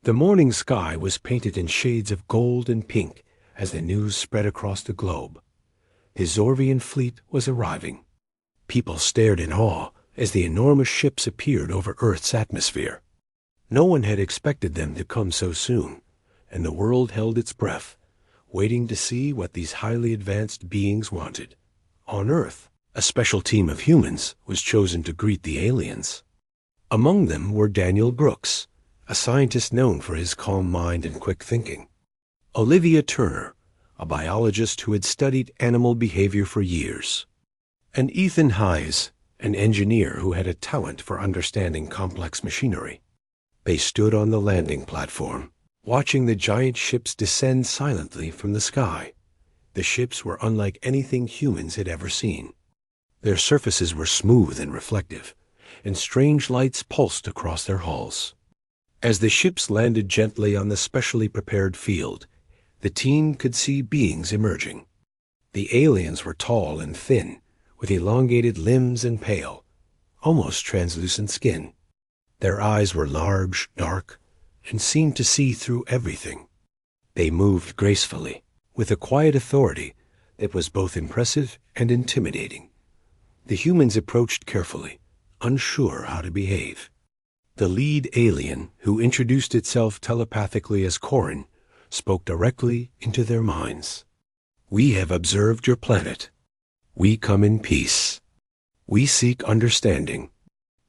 The morning sky was painted in shades of gold and pink as the news spread across the globe. His Zorvian fleet was arriving. People stared in awe as the enormous ships appeared over Earth's atmosphere. No one had expected them to come so soon, and the world held its breath, waiting to see what these highly advanced beings wanted. On Earth, a special team of humans was chosen to greet the aliens. Among them were Daniel Brooks, a scientist known for his calm mind and quick thinking; Olivia Turner, a biologist who had studied animal behavior for years; and Ethan Hayes, an engineer who had a talent for understanding complex machinery. They stood on the landing platform, watching the giant ships descend silently from the sky. The ships were unlike anything humans had ever seen. Their surfaces were smooth and reflective, and strange lights pulsed across their hulls. As the ships landed gently on the specially prepared field, the team could see beings emerging. The aliens were tall and thin, with elongated limbs and pale, almost translucent skin. Their eyes were large, dark, and seemed to see through everything. They moved gracefully, with a quiet authority that was both impressive and intimidating. The humans approached carefully, unsure how to behave. The lead alien, who introduced itself telepathically as Corin, spoke directly into their minds. "We have observed your planet. We come in peace. We seek understanding."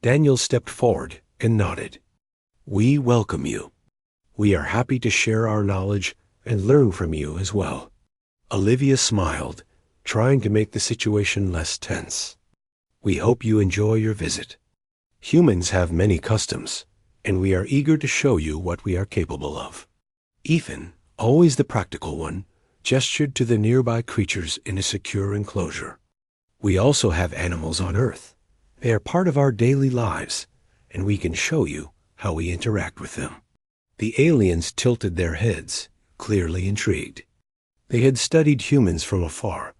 Daniel stepped forward and nodded. "We welcome you. We are happy to share our knowledge and learn from you as well." Olivia smiled, trying to make the situation less tense. "We hope you enjoy your visit. Humans have many customs, and we are eager to show you what we are capable of." Ethan, always the practical one, gestured to the nearby creatures in a secure enclosure. "We also have animals on Earth. They are part of our daily lives, and we can show you how we interact with them." The aliens tilted their heads, clearly intrigued. They had studied humans from afar,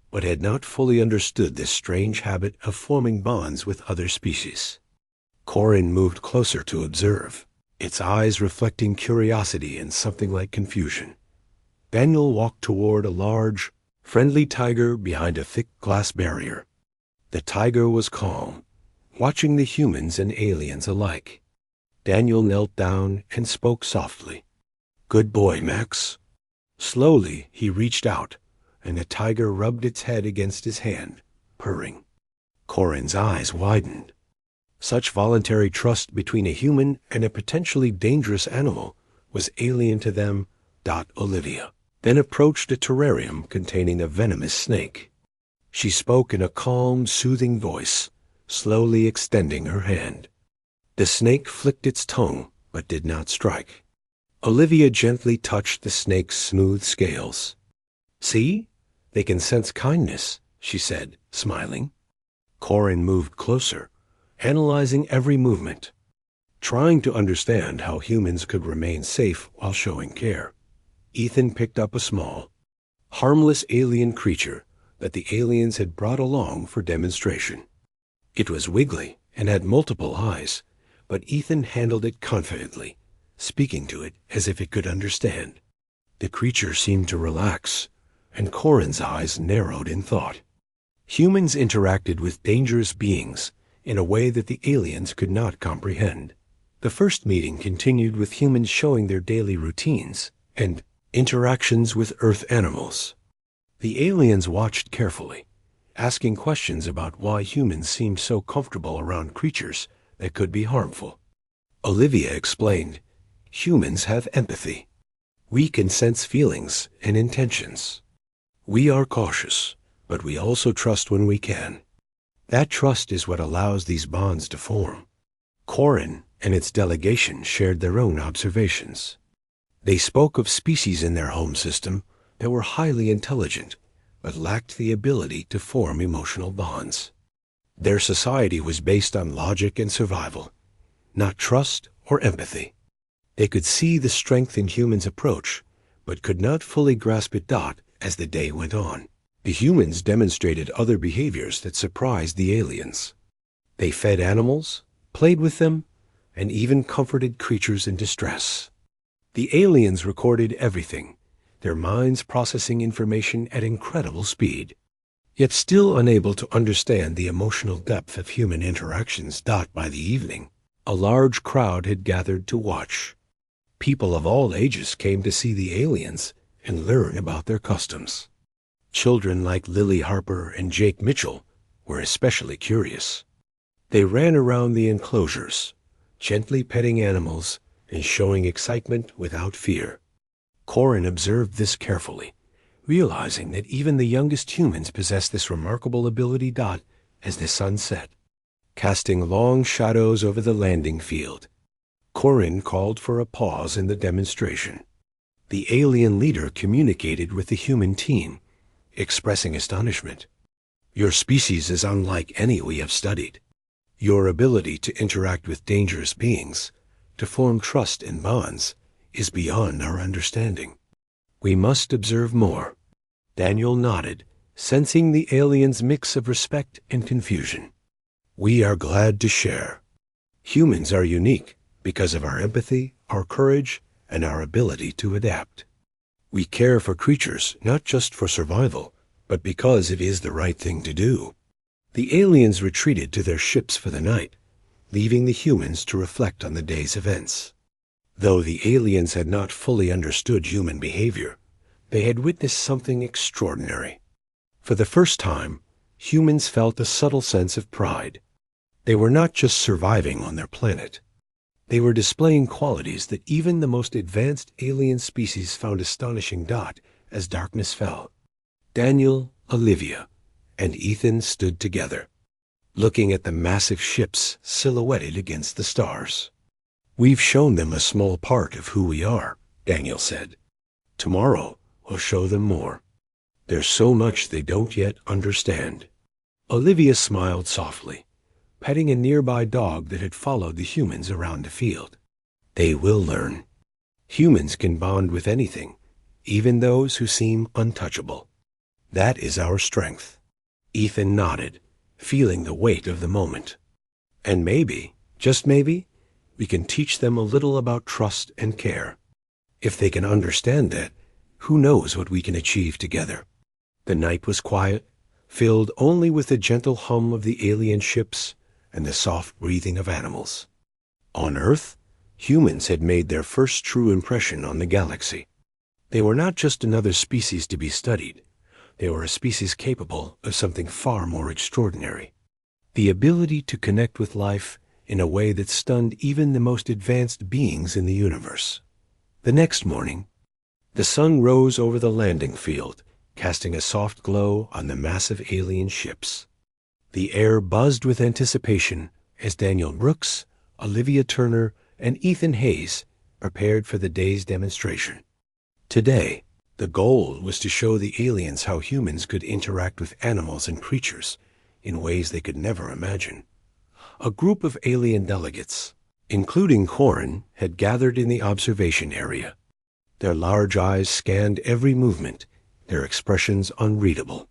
but had not fully understood this strange habit of forming bonds with other species. Corin moved closer to observe, its eyes reflecting curiosity and something like confusion. Daniel walked toward a large, friendly tiger behind a thick glass barrier. The tiger was calm, watching the humans and aliens alike. Daniel knelt down and spoke softly. "Good boy, Max." Slowly he reached out, and the tiger rubbed its head against his hand, purring. Corin's eyes widened. Such voluntary trust between a human and a potentially dangerous animal was alien to them. Olivia then approached a terrarium containing a venomous snake. She spoke in a calm, soothing voice, slowly extending her hand. The snake flicked its tongue, but did not strike. Olivia gently touched the snake's smooth scales. "See? They can sense kindness," she said, smiling. Corin moved closer, analyzing every movement, trying to understand how humans could remain safe while showing care. Ethan picked up a small, harmless alien creature that the aliens had brought along for demonstration. It was wiggly and had multiple eyes, but Ethan handled it confidently, speaking to it as if it could understand. The creature seemed to relax, and Corin's eyes narrowed in thought. Humans interacted with dangerous beings in a way that the aliens could not comprehend. The first meeting continued with humans showing their daily routines and interactions with Earth animals. The aliens watched carefully, asking questions about why humans seemed so comfortable around creatures that could be harmful. Olivia explained, "Humans have empathy. We can sense feelings and intentions. We are cautious, but we also trust when we can. That trust is what allows these bonds to form." Corin and its delegation shared their own observations. They spoke of species in their home system that were highly intelligent, but lacked the ability to form emotional bonds. Their society was based on logic and survival, not trust or empathy. They could see the strength in humans' approach, but could not fully grasp it. As the day went on, the humans demonstrated other behaviors that surprised the aliens. They fed animals, played with them, and even comforted creatures in distress. The aliens recorded everything, their minds processing information at incredible speed. Yet still unable to understand the emotional depth of human interactions. By the evening, a large crowd had gathered to watch. People of all ages came to see the aliens and learn about their customs. Children like Lily Harper and Jake Mitchell were especially curious. They ran around the enclosures, gently petting animals and showing excitement without fear. Corin observed this carefully, realizing that even the youngest humans possess this remarkable ability. As the sun set, casting long shadows over the landing field, Corin called for a pause in the demonstration. The alien leader communicated with the human team, expressing astonishment. "Your species is unlike any we have studied. Your ability to interact with dangerous beings, to form trust and bonds, is beyond our understanding. We must observe more." Daniel nodded, sensing the alien's mix of respect and confusion. "We are glad to share. Humans are unique because of our empathy, our courage, and our ability to adapt. We care for creatures not just for survival, but because it is the right thing to do." The aliens retreated to their ships for the night, leaving the humans to reflect on the day's events. Though the aliens had not fully understood human behavior, they had witnessed something extraordinary. For the first time, humans felt a subtle sense of pride. They were not just surviving on their planet. They were displaying qualities that even the most advanced alien species found astonishing. As darkness fell, Daniel, Olivia, and Ethan stood together, looking at the massive ships silhouetted against the stars. "We've shown them a small part of who we are," Daniel said. "Tomorrow we'll show them more. There's so much they don't yet understand." Olivia smiled softly, petting a nearby dog that had followed the humans around the field. "They will learn. Humans can bond with anything, even those who seem untouchable. That is our strength." Ethan nodded, feeling the weight of the moment. "And maybe, just maybe, we can teach them a little about trust and care. If they can understand that, who knows what we can achieve together." The night was quiet, filled only with the gentle hum of the alien ships and the soft breathing of animals. On Earth, humans had made their first true impression on the galaxy. They were not just another species to be studied. They were a species capable of something far more extraordinary. The ability to connect with life in a way that stunned even the most advanced beings in the universe. The next morning, the sun rose over the landing field, casting a soft glow on the massive alien ships. The air buzzed with anticipation as Daniel Brooks, Olivia Turner, and Ethan Hayes prepared for the day's demonstration. Today, the goal was to show the aliens how humans could interact with animals and creatures in ways they could never imagine. A group of alien delegates, including Corin, had gathered in the observation area. Their large eyes scanned every movement, their expressions unreadable.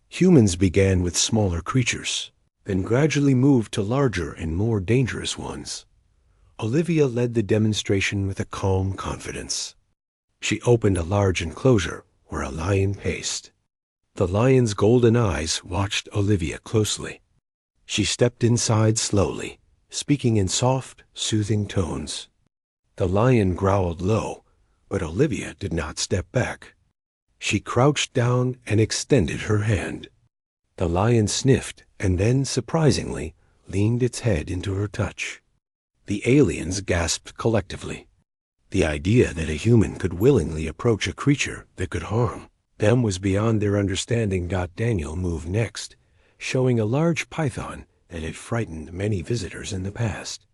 Humans began with smaller creatures, then gradually moved to larger and more dangerous ones. Olivia led the demonstration with a calm confidence. She opened a large enclosure where a lion paced. The lion's golden eyes watched Olivia closely. She stepped inside slowly, speaking in soft, soothing tones. The lion growled low, but Olivia did not step back. She crouched down and extended her hand. The lion sniffed and then, surprisingly, leaned its head into her touch. The aliens gasped collectively. The idea that a human could willingly approach a creature that could harm them was beyond their understanding. Daniel moved next, showing a large python that had frightened many visitors in the past.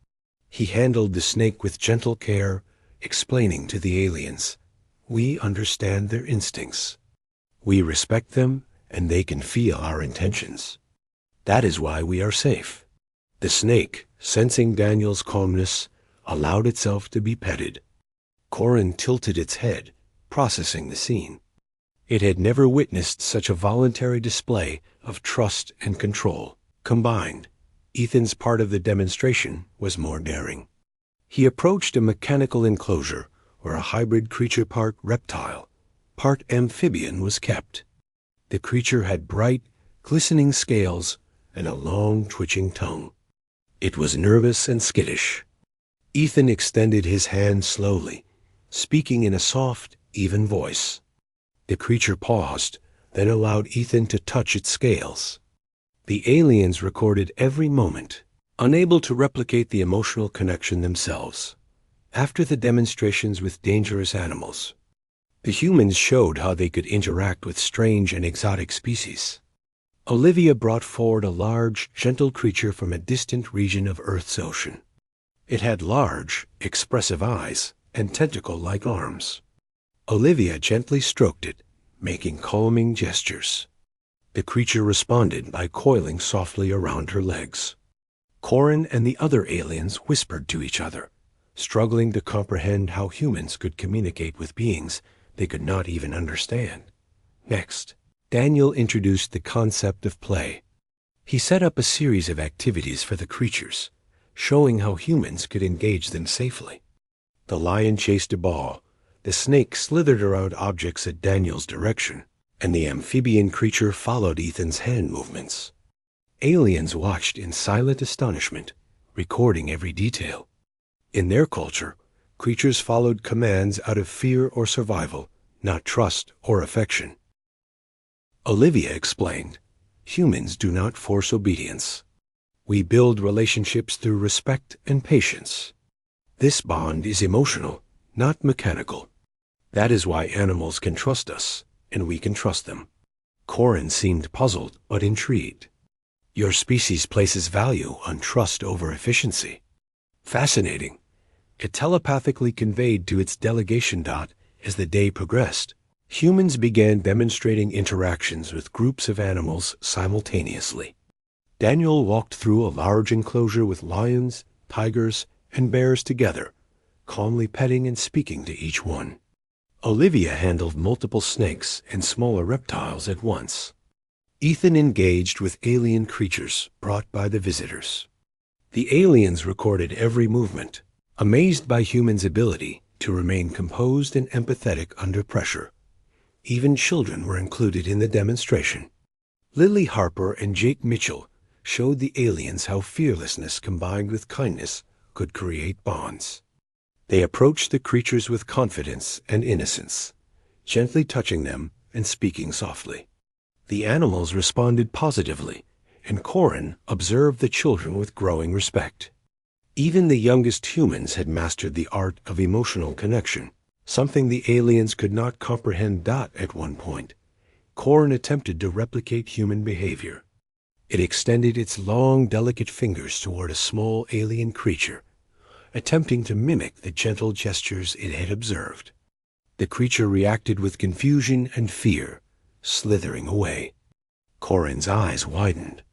He handled the snake with gentle care, explaining to the aliens, "We understand their instincts. We respect them, and they can feel our intentions. That is why we are safe." The snake, sensing Daniel's calmness, allowed itself to be petted. Corin tilted its head, processing the scene. It had never witnessed such a voluntary display of trust and control. Combined, Ethan's part of the demonstration was more daring. He approached a mechanical enclosure where a hybrid creature part reptile, part amphibian was kept. The creature had bright, glistening scales and a long, twitching tongue. It was nervous and skittish. Ethan extended his hand slowly, speaking in a soft, even voice. The creature paused, then allowed Ethan to touch its scales. The aliens recorded every moment, unable to replicate the emotional connection themselves. After the demonstrations with dangerous animals, the humans showed how they could interact with strange and exotic species. Olivia brought forward a large, gentle creature from a distant region of Earth's ocean. It had large, expressive eyes and tentacle-like arms. Olivia gently stroked it, making calming gestures. The creature responded by coiling softly around her legs. Corin and the other aliens whispered to each other, struggling to comprehend how humans could communicate with beings they could not even understand. Next, Daniel introduced the concept of play. He set up a series of activities for the creatures, showing how humans could engage them safely. The lion chased a ball, the snake slithered around objects at Daniel's direction, and the amphibian creature followed Ethan's hand movements. Aliens watched in silent astonishment, recording every detail. In their culture, creatures followed commands out of fear or survival, not trust or affection. Olivia explained, "Humans do not force obedience. We build relationships through respect and patience. This bond is emotional, not mechanical. That is why animals can trust us, and we can trust them." Corin seemed puzzled but intrigued. "Your species places value on trust over efficiency." "Fascinating." It telepathically conveyed to its delegation dot as the day progressed. Humans began demonstrating interactions with groups of animals simultaneously. Daniel walked through a large enclosure with lions, tigers, and bears together, calmly petting and speaking to each one. Olivia handled multiple snakes and smaller reptiles at once. Ethan engaged with alien creatures brought by the visitors. The aliens recorded every movement, amazed by humans' ability to remain composed and empathetic under pressure. Even children were included in the demonstration. Lily Harper and Jake Mitchell showed the aliens how fearlessness combined with kindness could create bonds. They approached the creatures with confidence and innocence, gently touching them and speaking softly. The animals responded positively, and Corin observed the children with growing respect. Even the youngest humans had mastered the art of emotional connection, something the aliens could not comprehend. At one point, Corin attempted to replicate human behavior. It extended its long, delicate fingers toward a small alien creature, attempting to mimic the gentle gestures it had observed. The creature reacted with confusion and fear, slithering away. Corin's eyes widened.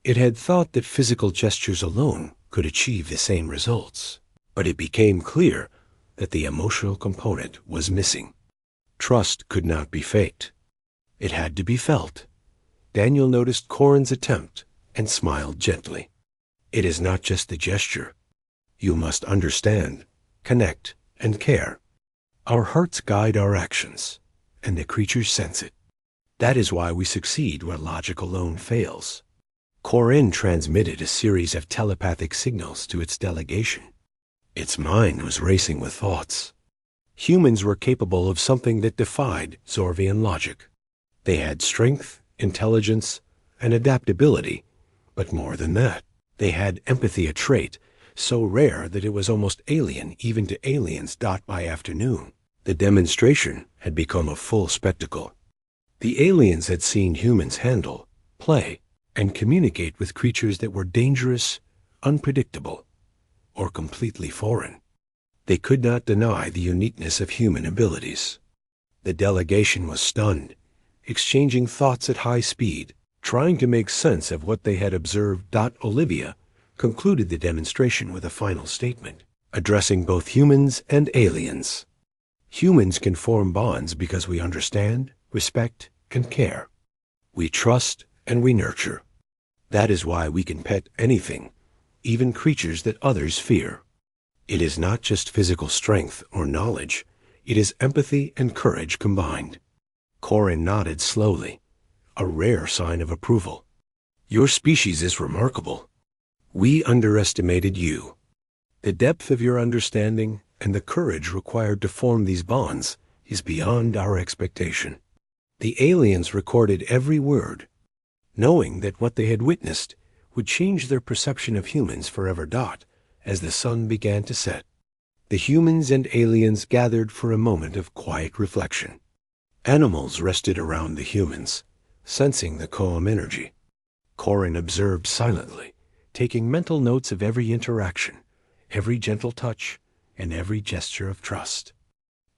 It had thought that physical gestures alone could achieve the same results, but it became clear that the emotional component was missing. Trust could not be faked. It had to be felt. Daniel noticed Corin's attempt and smiled gently. "It is not just the gesture. You must understand, connect, and care. Our hearts guide our actions, and the creatures sense it. That is why we succeed where logic alone fails." Corin transmitted a series of telepathic signals to its delegation. Its mind was racing with thoughts. Humans were capable of something that defied Zorvian logic. They had strength, intelligence, and adaptability, but more than that, they had empathy, a trait so rare that it was almost alien even to aliens. By afternoon, the demonstration had become a full spectacle. The aliens had seen humans handle, play, and communicate with creatures that were dangerous, unpredictable, or completely foreign. They could not deny the uniqueness of human abilities. The delegation was stunned, exchanging thoughts at high speed, trying to make sense of what they had observed. Olivia concluded the demonstration with a final statement, addressing both humans and aliens. "Humans can form bonds because we understand, respect, and care. We trust and we nurture. That is why we can pet anything, even creatures that others fear. It is not just physical strength or knowledge. It is empathy and courage combined. Corin nodded slowly, a rare sign of approval. Your species is remarkable. We underestimated you. The depth of your understanding and the courage required to form these bonds is beyond our expectation. The aliens recorded every word, knowing that what they had witnessed would change their perception of humans forever. As the sun began to set, the humans and aliens gathered for a moment of quiet reflection. Animals rested around the humans, sensing the calm energy. Corin observed silently, taking mental notes of every interaction, every gentle touch, and every gesture of trust.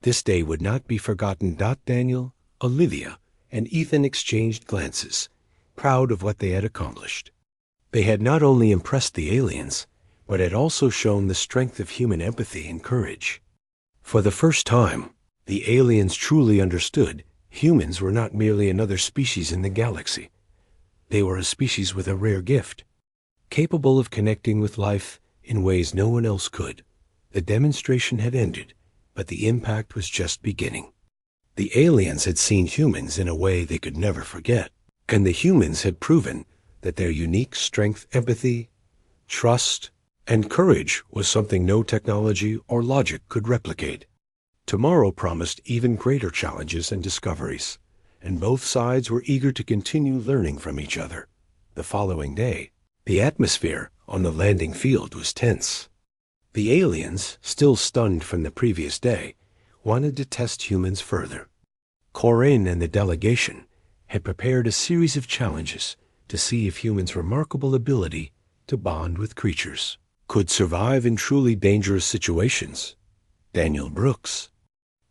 This day would not be forgotten. Daniel, Olivia, and Ethan exchanged glances, proud of what they had accomplished. They had not only impressed the aliens, but had also shown the strength of human empathy and courage. For the first time, the aliens truly understood humans were not merely another species in the galaxy. They were a species with a rare gift, capable of connecting with life in ways no one else could. The demonstration had ended, but the impact was just beginning. The aliens had seen humans in a way they could never forget, and the humans had proven that their unique strength, empathy, trust, and courage was something no technology or logic could replicate. Tomorrow promised even greater challenges and discoveries, and both sides were eager to continue learning from each other. The following day, the atmosphere on the landing field was tense. The aliens, still stunned from the previous day, wanted to test humans further. Corin and the delegation had prepared a series of challenges to see if humans' remarkable ability to bond with creatures could survive in truly dangerous situations. Daniel Brooks,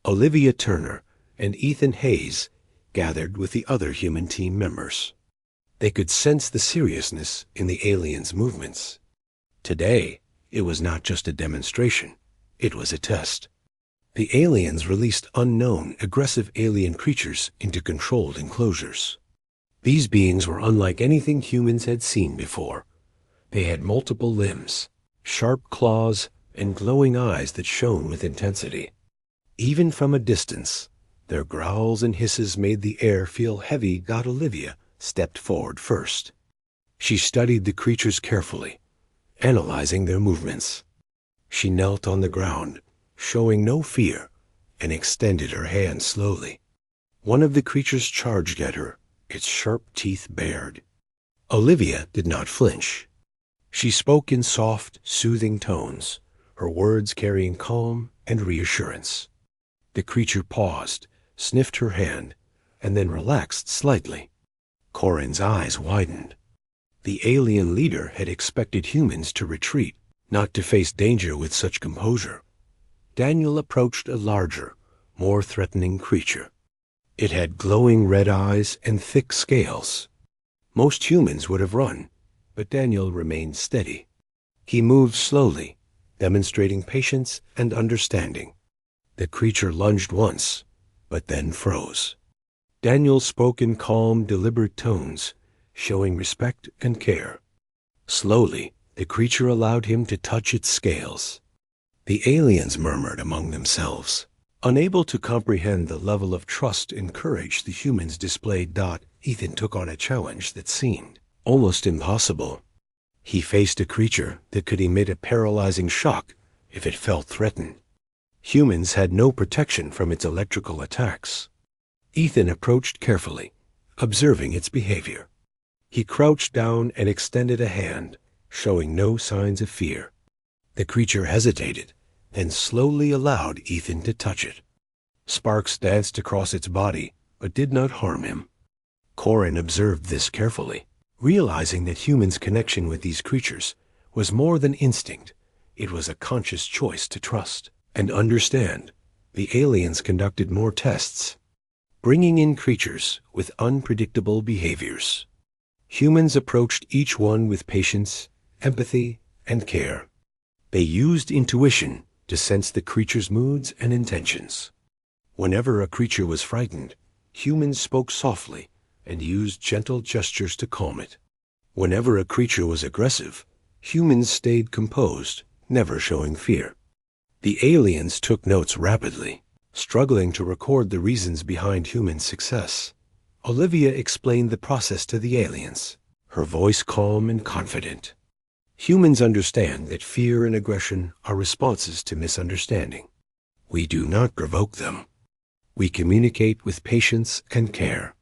Olivia Turner, and Ethan Hayes gathered with the other human team members. They could sense the seriousness in the aliens' movements. Today, it was not just a demonstration, it was a test. The aliens released unknown, aggressive alien creatures into controlled enclosures. These beings were unlike anything humans had seen before. They had multiple limbs, sharp claws, and glowing eyes that shone with intensity. Even from a distance, their growls and hisses made the air feel heavy. Olivia stepped forward first. She studied the creatures carefully, analyzing their movements. She knelt on the ground, showing no fear, and extended her hand slowly. One of the creatures charged at her, its sharp teeth bared. Olivia did not flinch. She spoke in soft, soothing tones, her words carrying calm and reassurance. The creature paused, sniffed her hand, and then relaxed slightly. Corin's eyes widened. The alien leader had expected humans to retreat, not to face danger with such composure. Daniel approached a larger, more threatening creature. It had glowing red eyes and thick scales. Most humans would have run, but Daniel remained steady. He moved slowly, demonstrating patience and understanding. The creature lunged once, but then froze. Daniel spoke in calm, deliberate tones, showing respect and care. Slowly, the creature allowed him to touch its scales. The aliens murmured among themselves, unable to comprehend the level of trust and courage the humans displayed. Ethan took on a challenge that seemed almost impossible. He faced a creature that could emit a paralyzing shock if it felt threatened. Humans had no protection from its electrical attacks. Ethan approached carefully, observing its behavior. He crouched down and extended a hand, showing no signs of fear. The creature hesitated, then slowly allowed Ethan to touch it. Sparks danced across its body, but did not harm him. Corin observed this carefully, realizing that humans' connection with these creatures was more than instinct. It was a conscious choice to trust and understand. The aliens conducted more tests, bringing in creatures with unpredictable behaviors. Humans approached each one with patience, empathy, and care. They used intuition to sense the creature's moods and intentions. Whenever a creature was frightened, humans spoke softly and used gentle gestures to calm it. Whenever a creature was aggressive, humans stayed composed, never showing fear. The aliens took notes rapidly, struggling to record the reasons behind human success. Olivia explained the process to the aliens, her voice calm and confident. Humans understand that fear and aggression are responses to misunderstanding. We do not provoke them. We communicate with patience and care.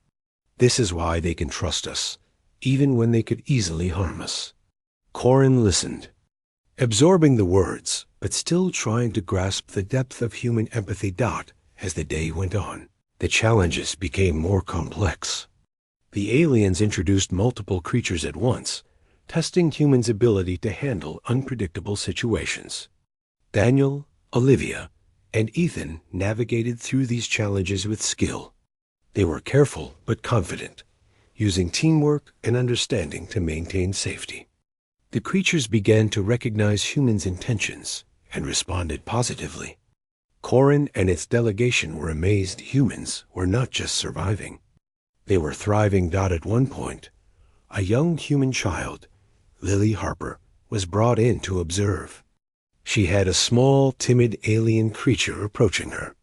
This is why they can trust us, even when they could easily harm us. Corin listened, absorbing the words, but still trying to grasp the depth of human empathy. As the day went on, the challenges became more complex. The aliens introduced multiple creatures at once, testing humans' ability to handle unpredictable situations. Daniel, Olivia, and Ethan navigated through these challenges with skill. They were careful but confident, using teamwork and understanding to maintain safety. The creatures began to recognize humans' intentions and responded positively. Corin and its delegation were amazed humans were not just surviving. They were thriving. At one point, a young human child, Lily Harper, was brought in to observe. She had a small, timid alien creature approaching her.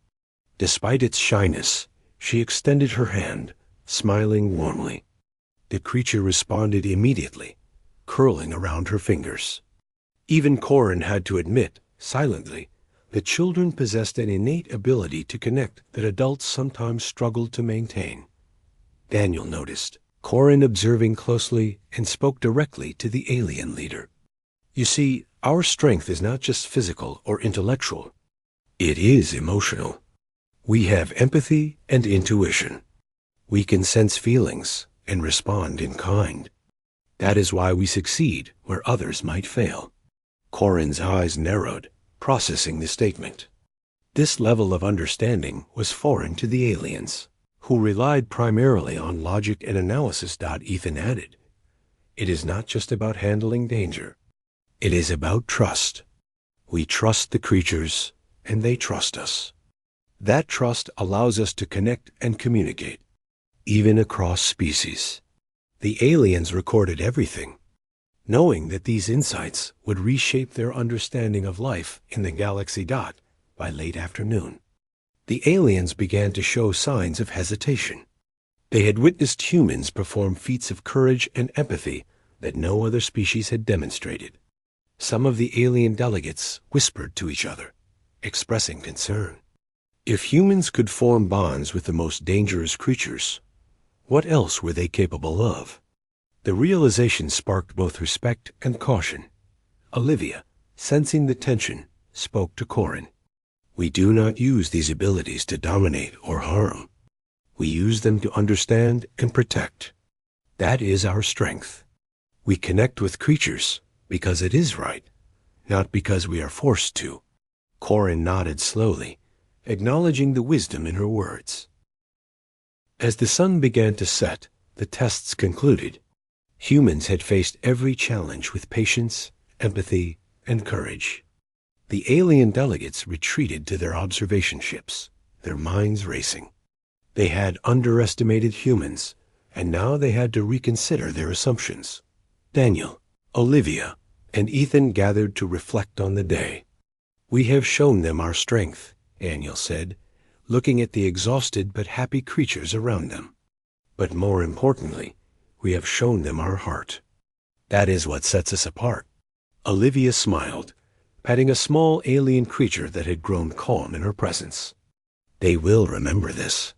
Despite its shyness, she extended her hand, smiling warmly. The creature responded immediately, curling around her fingers. Even Corin had to admit, silently, that children possessed an innate ability to connect that adults sometimes struggled to maintain. Daniel noticed, Corin observing closely, and spoke directly to the alien leader. You see, our strength is not just physical or intellectual. It is emotional. We have empathy and intuition. We can sense feelings and respond in kind. That is why we succeed where others might fail. Corin's eyes narrowed, processing the statement. This level of understanding was foreign to the aliens, who relied primarily on logic and analysis. Ethan added, it is not just about handling danger. It is about trust. We trust the creatures, and they trust us. That trust allows us to connect and communicate, even across species. The aliens recorded everything, knowing that these insights would reshape their understanding of life in the galaxy. By late afternoon, the aliens began to show signs of hesitation. They had witnessed humans perform feats of courage and empathy that no other species had demonstrated. Some of the alien delegates whispered to each other, expressing concern. If humans could form bonds with the most dangerous creatures, what else were they capable of? The realization sparked both respect and caution. Olivia, sensing the tension, spoke to Corin. We do not use these abilities to dominate or harm. We use them to understand and protect. That is our strength. We connect with creatures because it is right, not because we are forced to. Corin nodded slowly, acknowledging the wisdom in her words. As the sun began to set, the tests concluded. Humans had faced every challenge with patience, empathy, and courage. The alien delegates retreated to their observation ships, their minds racing. They had underestimated humans, and now they had to reconsider their assumptions. Daniel, Olivia, and Ethan gathered to reflect on the day. We have shown them our strength, Daniel said, looking at the exhausted but happy creatures around them. But more importantly, we have shown them our heart. That is what sets us apart. Olivia smiled, patting a small alien creature that had grown calm in her presence. They will remember this.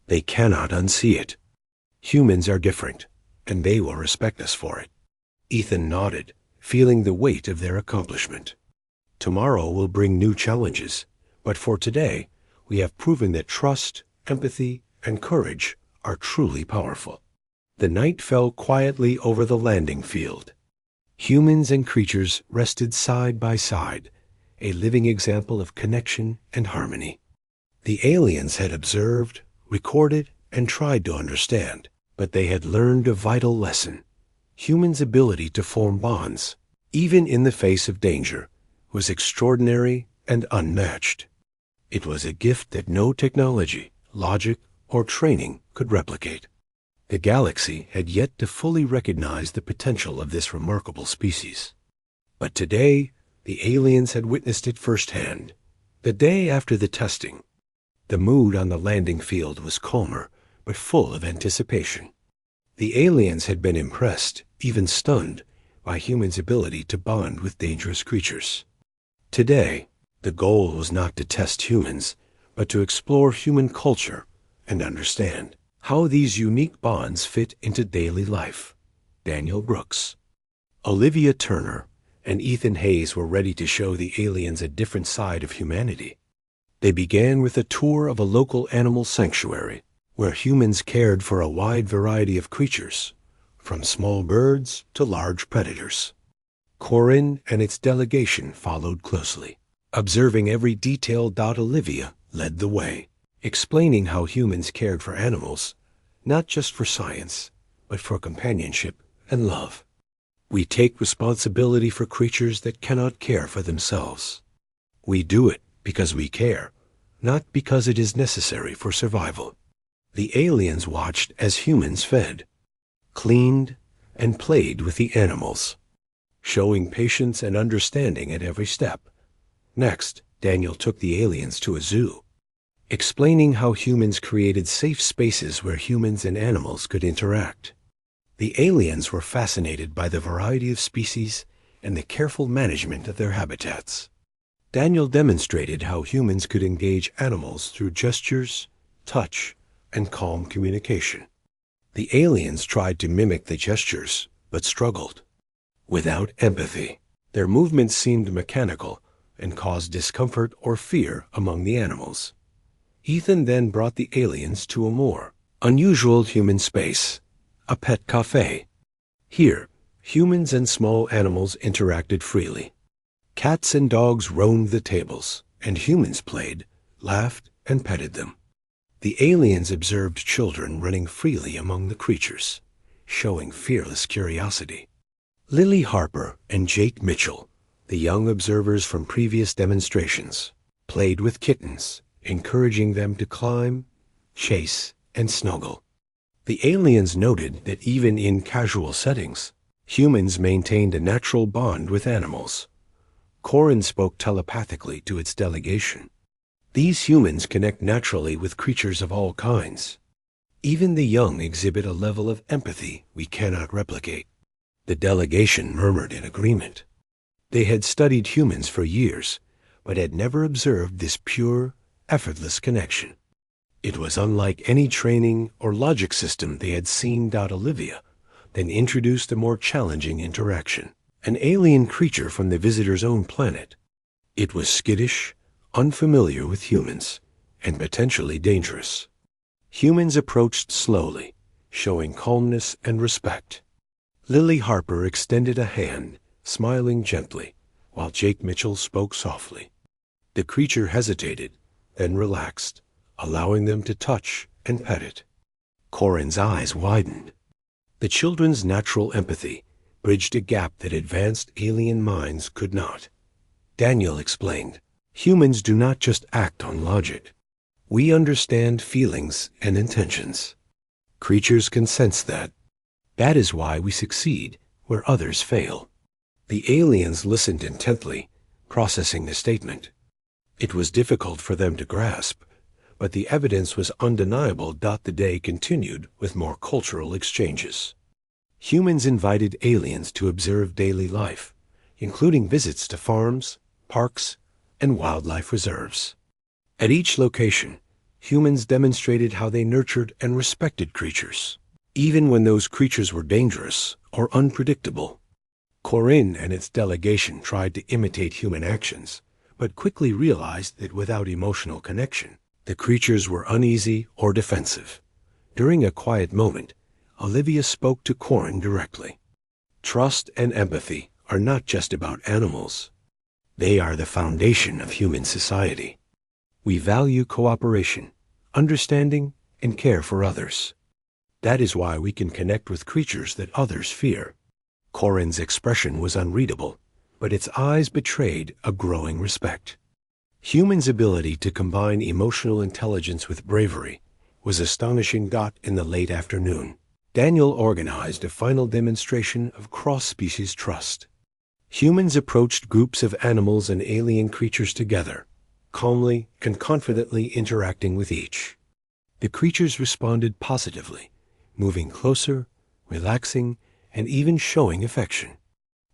They cannot unsee it. Humans are different, and they will respect us for it. Ethan nodded, feeling the weight of their accomplishment. Tomorrow will bring new challenges, but for today, we have proven that trust, empathy, and courage are truly powerful. The night fell quietly over the landing field. Humans and creatures rested side by side, a living example of connection and harmony. The aliens had observed, recorded, and tried to understand, but they had learned a vital lesson. Humans' ability to form bonds, even in the face of danger, was extraordinary and unmatched. It was a gift that no technology, logic, or training could replicate. The galaxy had yet to fully recognize the potential of this remarkable species. But today, The aliens had witnessed it firsthand. The day after the testing, the mood on the landing field was calmer, but full of anticipation. The aliens had been impressed, even stunned, by humans' ability to bond with dangerous creatures. Today, the goal was not to test humans, but to explore human culture and understand how these unique bonds fit into daily life. Daniel Brooks, Olivia Turner, and Ethan Hayes were ready to show the aliens a different side of humanity. They began with a tour of a local animal sanctuary, where humans cared for a wide variety of creatures, from small birds to large predators. Corin and its delegation followed closely. Observing every detail, Olivia led the way, explaining how humans cared for animals, not just for science, but for companionship and love. We take responsibility for creatures that cannot care for themselves. We do it because we care, not because it is necessary for survival. The aliens watched as humans fed, cleaned, and played with the animals, showing patience and understanding at every step. Next, Daniel took the aliens to a zoo, explaining how humans created safe spaces where humans and animals could interact. The aliens were fascinated by the variety of species and the careful management of their habitats. Daniel demonstrated how humans could engage animals through gestures, touch, and calm communication. The aliens tried to mimic the gestures, but struggled. Without empathy, their movements seemed mechanical and caused discomfort or fear among the animals. Ethan then brought the aliens to a more unusual human space, a pet cafe. Here, humans and small animals interacted freely. Cats and dogs roamed the tables, and humans played, laughed, and petted them. The aliens observed children running freely among the creatures, showing fearless curiosity. Lily Harper and Jake Mitchell, the young observers from previous demonstrations, played with kittens, encouraging them to climb, chase, and snuggle. The aliens noted that even in casual settings, humans maintained a natural bond with animals. Corin spoke telepathically to its delegation. These humans connect naturally with creatures of all kinds. Even the young exhibit a level of empathy we cannot replicate. The delegation murmured in agreement. They had studied humans for years, but had never observed this pure, effortless connection. It was unlike any training or logic system they had seen. Olivia then introduced a more challenging interaction, an alien creature from the visitor's own planet. It was skittish, unfamiliar with humans, and potentially dangerous. Humans approached slowly, showing calmness and respect. Lily Harper extended a hand, smiling gently, while Jake Mitchell spoke softly. The creature hesitated, then relaxed, allowing them to touch and pet it. Corin's eyes widened. The children's natural empathy bridged a gap that advanced alien minds could not. Daniel explained, "Humans do not just act on logic. We understand feelings and intentions. Creatures can sense that. That is why we succeed where others fail." The aliens listened intently, processing the statement. It was difficult for them to grasp, but the evidence was undeniable. The day continued with more cultural exchanges. Humans invited aliens to observe daily life, including visits to farms, parks, and wildlife reserves. At each location, humans demonstrated how they nurtured and respected creatures, even when those creatures were dangerous or unpredictable. Corin and its delegation tried to imitate human actions, but quickly realized that without emotional connection, the creatures were uneasy or defensive. During a quiet moment, Olivia spoke to Corin directly. Trust and empathy are not just about animals. They are the foundation of human society. We value cooperation, understanding, and care for others. That is why we can connect with creatures that others fear. Corin's expression was unreadable, but its eyes betrayed a growing respect. Humans' ability to combine emotional intelligence with bravery was astonishing. In the late afternoon, Daniel organized a final demonstration of cross-species trust. Humans approached groups of animals and alien creatures together, calmly and confidently interacting with each. The creatures responded positively, moving closer, relaxing, and even showing affection.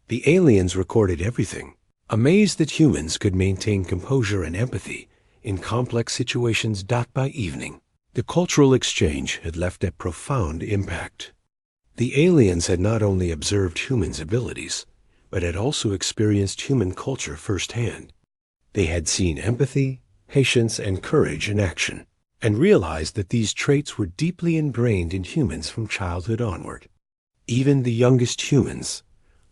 The aliens recorded everything, amazed that humans could maintain composure and empathy in complex situations. By evening, the cultural exchange had left a profound impact. The aliens had not only observed humans' abilities, but had also experienced human culture firsthand. They had seen empathy, patience, and courage in action, and realized that these traits were deeply ingrained in humans from childhood onward. Even the youngest humans,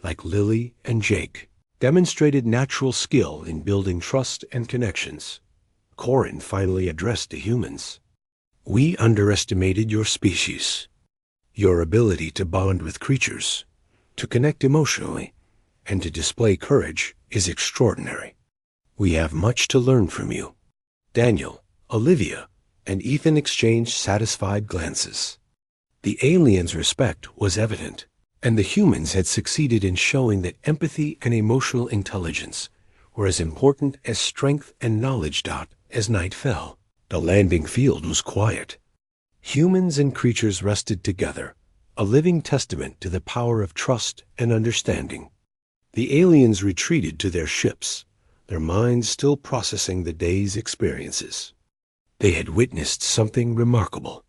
like Lily and Jake, demonstrated natural skill in building trust and connections. Corin finally addressed the humans. "We underestimated your species. Your ability to bond with creatures, to connect emotionally, and to display courage is extraordinary. We have much to learn from you." Daniel, Olivia, and Ethan exchanged satisfied glances. The aliens' respect was evident, and the humans had succeeded in showing that empathy and emotional intelligence were as important as strength and knowledge. As night fell, the landing field was quiet. Humans and creatures rested together, a living testament to the power of trust and understanding. The aliens retreated to their ships, their minds still processing the day's experiences. They had witnessed something remarkable.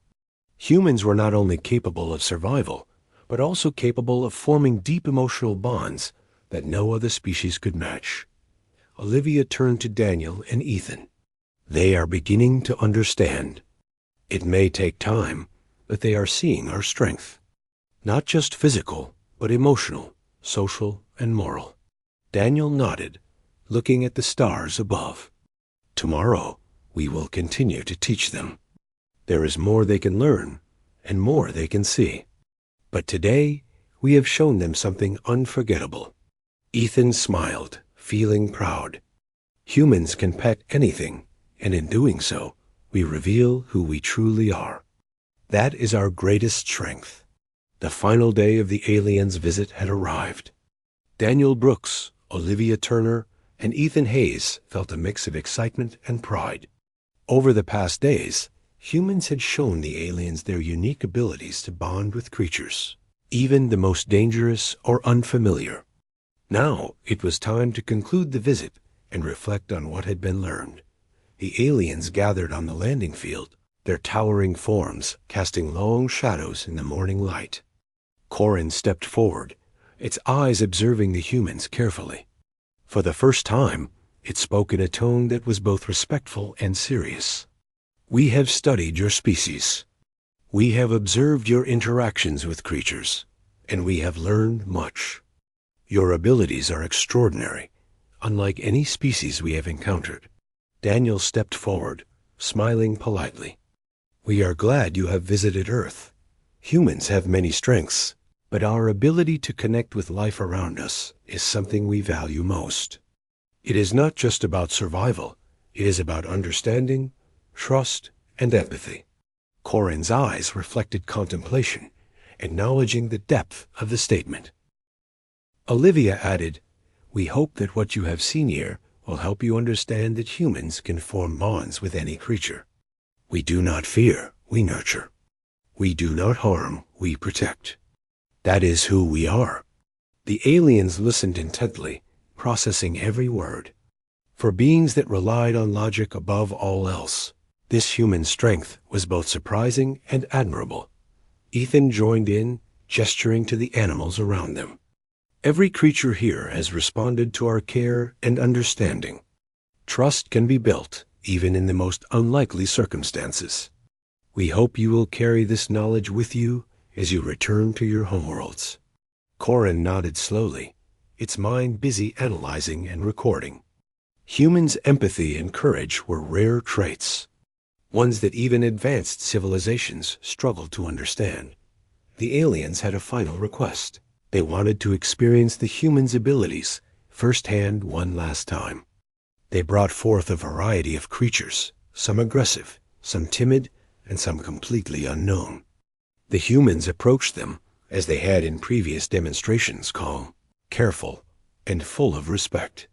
Humans were not only capable of survival, but also capable of forming deep emotional bonds that no other species could match. Olivia turned to Daniel and Ethan. "They are beginning to understand. It may take time, but they are seeing our strength. Not just physical, but emotional, social, and moral." Daniel nodded, looking at the stars above. "Tomorrow, we will continue to teach them. There is more they can learn, and more they can see. But today, we have shown them something unforgettable." Ethan smiled, feeling proud. Humans can pet anything, and in doing so, we reveal who we truly are. That is our greatest strength. The final day of the aliens' visit had arrived. Daniel Brooks, Olivia Turner, and Ethan Hayes felt a mix of excitement and pride. Over the past days, humans had shown the aliens their unique abilities to bond with creatures, even the most dangerous or unfamiliar. Now it was time to conclude the visit and reflect on what had been learned. The aliens gathered on the landing field, their towering forms casting long shadows in the morning light. Corin stepped forward, its eyes observing the humans carefully. For the first time, it spoke in a tone that was both respectful and serious. "We have studied your species. We have observed your interactions with creatures, and we have learned much. Your abilities are extraordinary, unlike any species we have encountered." Daniel stepped forward, smiling politely. "We are glad you have visited Earth. Humans have many strengths, but our ability to connect with life around us is something we value most. It is not just about survival, it is about understanding, trust, and empathy." Corin's eyes reflected contemplation, acknowledging the depth of the statement. Olivia added, "We hope that what you have seen here will help you understand that humans can form bonds with any creature. We do not fear, we nurture. We do not harm, we protect. That is who we are." The aliens listened intently, processing every word. For beings that relied on logic above all else, this human strength was both surprising and admirable. Ethan joined in, gesturing to the animals around them. "Every creature here has responded to our care and understanding. Trust can be built, even in the most unlikely circumstances. We hope you will carry this knowledge with you as you return to your homeworlds." Corin nodded slowly, its mind busy analyzing and recording. Humans' empathy and courage were rare traits, ones that even advanced civilizations struggled to understand. The aliens had a final request. They wanted to experience the humans' abilities firsthand one last time. They brought forth a variety of creatures, some aggressive, some timid, and some completely unknown. The humans approached them, as they had in previous demonstrations, calm, careful, and full of respect.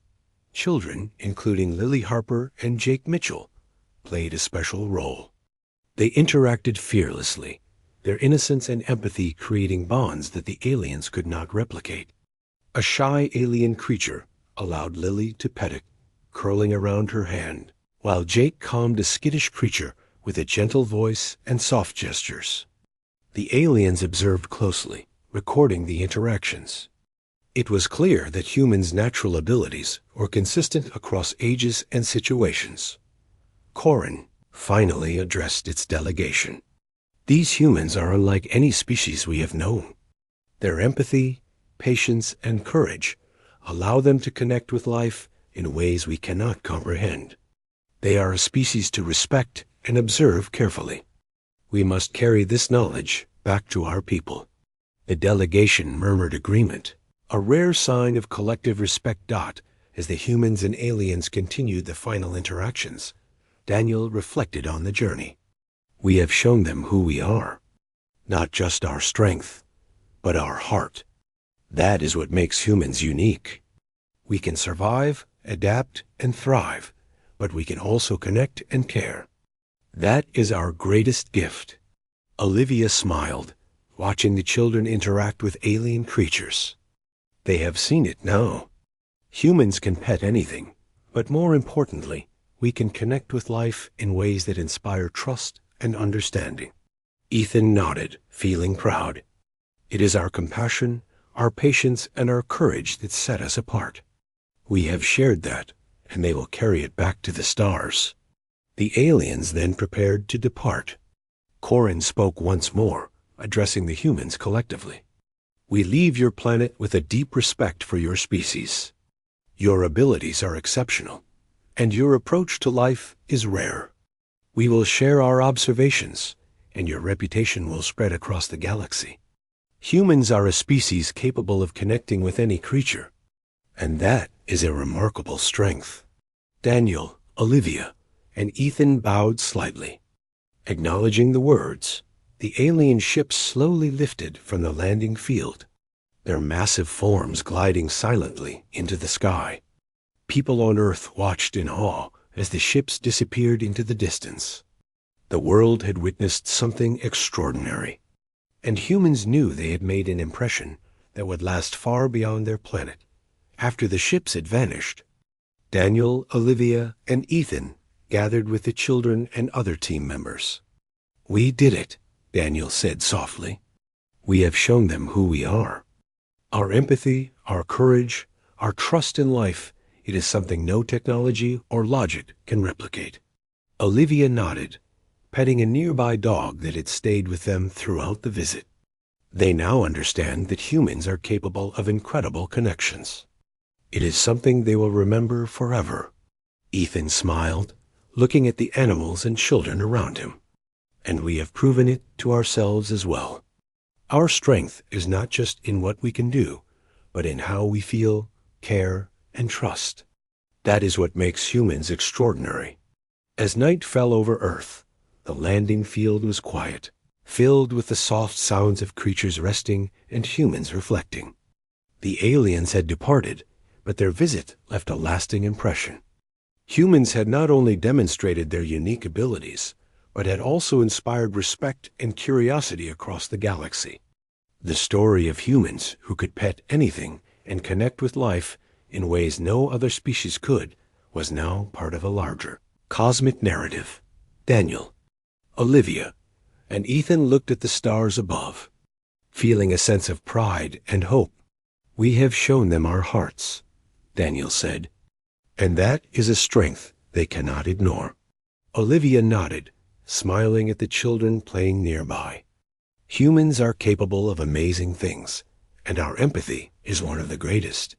Children, including Lily Harper and Jake Mitchell, played a special role. They interacted fearlessly, their innocence and empathy creating bonds that the aliens could not replicate. A shy alien creature allowed Lily to pet it, curling around her hand, while Jake calmed a skittish creature with a gentle voice and soft gestures. The aliens observed closely, recording the interactions. It was clear that humans' natural abilities were consistent across ages and situations. Corin finally addressed its delegation. These humans are unlike any species we have known. Their empathy, patience, and courage allow them to connect with life in ways we cannot comprehend. They are a species to respect and observe carefully. We must carry this knowledge back to our people. The delegation murmured agreement, a rare sign of collective respect. As the humans and aliens continued the final interactions, Daniel reflected on the journey. We have shown them who we are, not just our strength, but our heart. That is what makes humans unique. We can survive, adapt, and thrive, but we can also connect and care. That is our greatest gift. Olivia smiled, watching the children interact with alien creatures. They have seen it now. Humans can pet anything, but more importantly, we can connect with life in ways that inspire trust and understanding. Ethan nodded, feeling proud. It is our compassion, our patience, and our courage that set us apart. We have shared that, and they will carry it back to the stars. The aliens then prepared to depart. Corin spoke once more, addressing the humans collectively. We leave your planet with a deep respect for your species. Your abilities are exceptional, and your approach to life is rare. We will share our observations, and your reputation will spread across the galaxy. Humans are a species capable of connecting with any creature, and that is a remarkable strength. Daniel, Olivia, and Ethan bowed slightly. Acknowledging the words, the alien ships slowly lifted from the landing field, their massive forms gliding silently into the sky. People on Earth watched in awe as the ships disappeared into the distance. The world had witnessed something extraordinary, and humans knew they had made an impression that would last far beyond their planet. After the ships had vanished, Daniel, Olivia, and Ethan gathered with the children and other team members. We did it, Daniel said softly. We have shown them who we are. Our empathy, our courage, our trust in life, it is something no technology or logic can replicate. Olivia nodded, petting a nearby dog that had stayed with them throughout the visit. They now understand that humans are capable of incredible connections. It is something they will remember forever. Ethan smiled, looking at the animals and children around him. And we have proven it to ourselves as well. Our strength is not just in what we can do, but in how we feel, care, and trust. That is what makes humans extraordinary. As night fell over Earth, the landing field was quiet, filled with the soft sounds of creatures resting and humans reflecting. The aliens had departed, but their visit left a lasting impression. Humans had not only demonstrated their unique abilities, but had also inspired respect and curiosity across the galaxy. The story of humans who could pet anything and connect with life in ways no other species could was now part of a larger cosmic narrative. Daniel, Olivia, and Ethan looked at the stars above, feeling a sense of pride and hope. We have shown them our hearts, Daniel said, and that is a strength they cannot ignore. Olivia nodded, smiling at the children playing nearby. Humans are capable of amazing things, and our empathy is one of the greatest.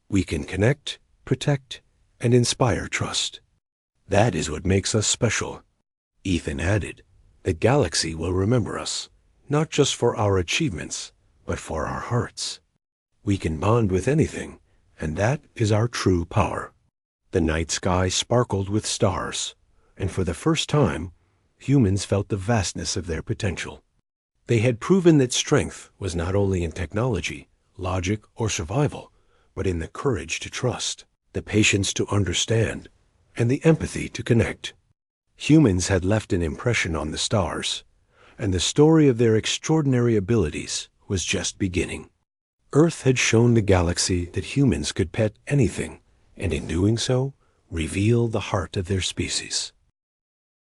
We can connect, protect, and inspire trust. That is what makes us special. Ethan added, the galaxy will remember us, not just for our achievements, but for our hearts. We can bond with anything, and that is our true power. The night sky sparkled with stars, and for the first time, humans felt the vastness of their potential. They had proven that strength was not only in technology, logic, or survival, but in the courage to trust, the patience to understand, and the empathy to connect. Humans had left an impression on the stars, and the story of their extraordinary abilities was just beginning. Earth had shown the galaxy that humans could pet anything, and in doing so, reveal the heart of their species.